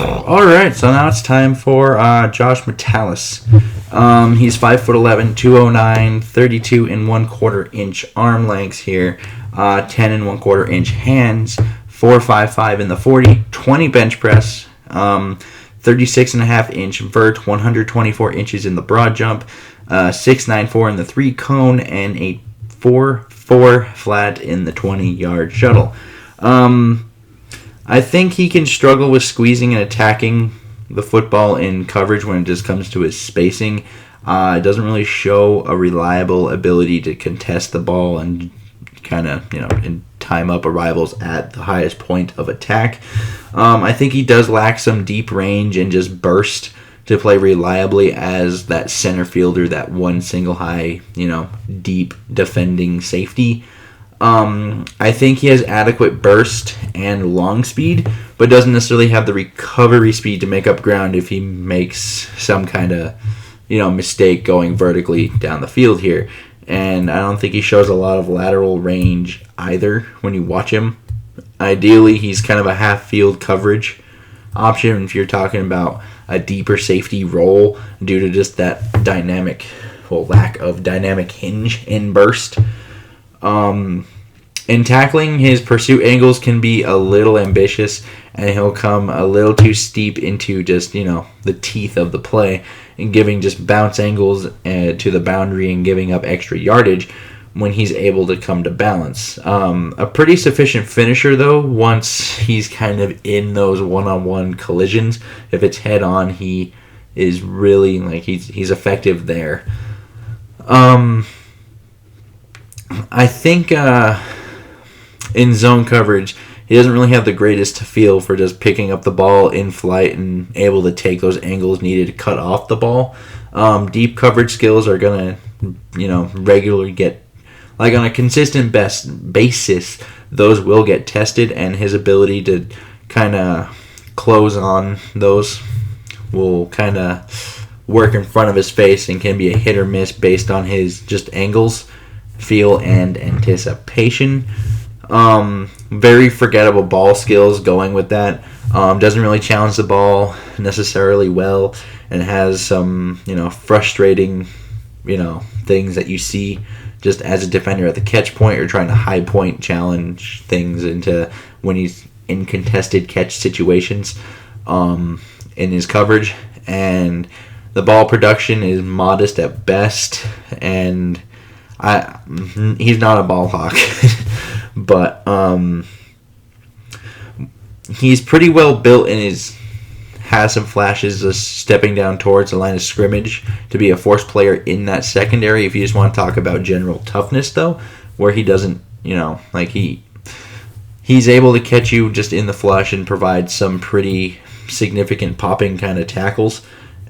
All right, so now it's time for Josh Metellus. He's 5'11", 209, 32 and 1/4 inch arm lengths here, 10 and 1/4 inch hands, 4.55 in the 40, 20 bench press, 36.5 inch vert, 124 inches in the broad jump, 6.94 in the 3 cone, and a 4.4 flat in the 20-yard shuttle. I think he can struggle with squeezing and attacking the football in coverage when it just comes to his spacing. It doesn't really show a reliable ability to contest the ball and kind of, and time up arrivals at the highest point of attack. I think he does lack some deep range and just burst to play reliably as that center fielder, that one single high, deep defending safety. I think he has adequate burst and long speed, but doesn't necessarily have the recovery speed to make up ground if he makes some kind of, mistake going vertically down the field here. And I don't think he shows a lot of lateral range either when you watch him. Ideally, he's kind of a half-field coverage option if you're talking about a deeper safety role due to just that lack of dynamic hinge in burst. In tackling, his pursuit angles can be a little ambitious, and he'll come a little too steep into just, the teeth of the play and giving just bounce angles to the boundary and giving up extra yardage when he's able to come to balance. A pretty sufficient finisher, though, once he's kind of in those one-on-one collisions. If it's head-on, he is really, he's effective there. I think in zone coverage, he doesn't really have the greatest feel for just picking up the ball in flight and able to take those angles needed to cut off the ball. Deep coverage skills are going to, regularly get, on a consistent basis, those will get tested, and his ability to kind of close on those will kind of work in front of his face and can be a hit or miss based on his just angles, feel, and anticipation. Very forgettable ball skills going with that. Doesn't really challenge the ball necessarily well, and has some, frustrating, things that you see just as a defender at the catch point or trying to high point challenge things into when he's in contested catch situations in his coverage. And the ball production is modest at best, and he's not a ball hawk. But he's pretty well built and has some flashes of stepping down towards the line of scrimmage to be a force player in that secondary. If you just want to talk about general toughness, though, where he doesn't, he's able to catch you just in the flush and provide some pretty significant popping kind of tackles.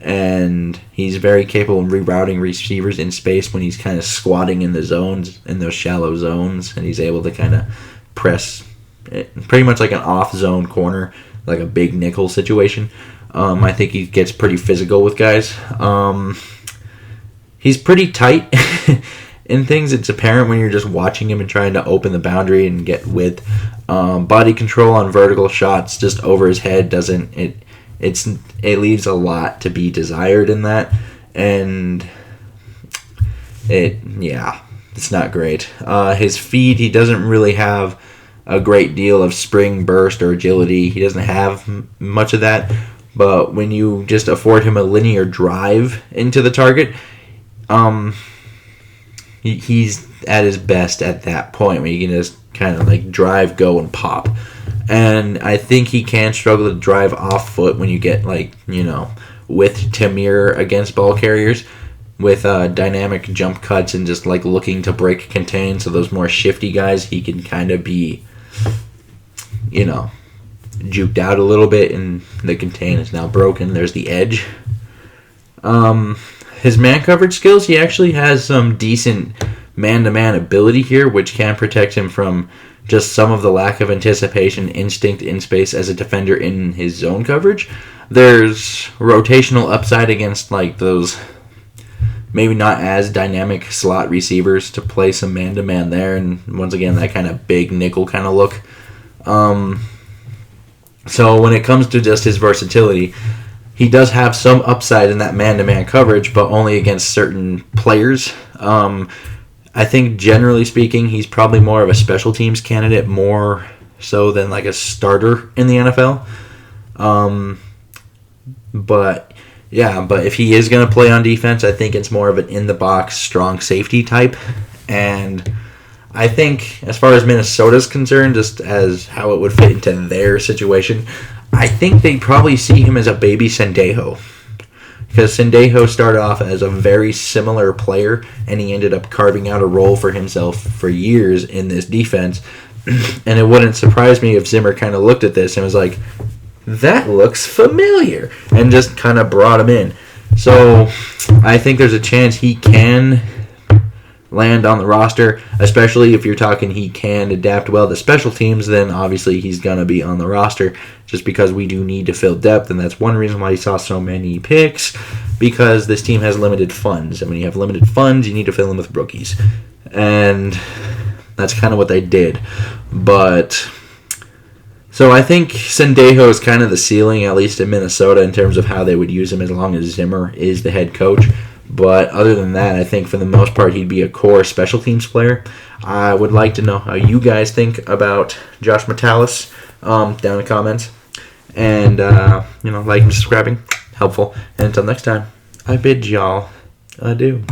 And he's very capable of rerouting receivers in space when he's kind of squatting in the zones, in those shallow zones, and he's able to kind of press pretty much like an off-zone corner, like a big nickel situation. I think he gets pretty physical with guys. He's pretty tight in things. It's apparent when you're just watching him and trying to open the boundary and get width. Body control on vertical shots just over his head doesn't... It leaves a lot to be desired in that, and it's not great. His feet, he doesn't really have a great deal of spring burst or agility. He doesn't have much of that, but when you just afford him a linear drive into the target, he's at his best at that point where you can just kind of drive, go, and pop. And I think he can struggle to drive off foot when you get, with to mirror against ball carriers with dynamic jump cuts and just, looking to break contain. So those more shifty guys, he can kind of be, juked out a little bit, and the contain is now broken. There's the edge. His man coverage skills, he actually has some decent man-to-man ability here, which can protect him from just some of the lack of anticipation instinct in space as a defender in his zone coverage. There's rotational upside against those maybe not as dynamic slot receivers to play some man-to-man there, and once again that kind of big nickel kind of look. So when it comes to just his versatility, he does have some upside in that man-to-man coverage, but only against certain players. I think generally speaking, he's probably more of a special teams candidate, more so than like a starter in the NFL. But if he is going to play on defense, I think it's more of an in-the-box, strong safety type. And I think as far as Minnesota's concerned, just as how it would fit into their situation, I think they probably see him as a baby Sendejo. Because Sendejo started off as a very similar player, and he ended up carving out a role for himself for years in this defense. And it wouldn't surprise me if Zimmer kind of looked at this and was like, that looks familiar, and just kind of brought him in. So I think there's a chance he can land on the roster, especially if you're talking he can adapt well to special teams, then obviously he's going to be on the roster just because we do need to fill depth, and that's one reason why you saw so many picks, because this team has limited funds, and when you have limited funds, you need to fill them with rookies, and that's kind of what they did. But so I think Sendejo is kind of the ceiling, at least in Minnesota, in terms of how they would use him as long as Zimmer is the head coach. But other than that, I think for the most part he'd be a core special teams player. I would like to know how you guys think about Josh Metellus down in the comments. And, like and subscribing, helpful. And until next time, I bid y'all adieu.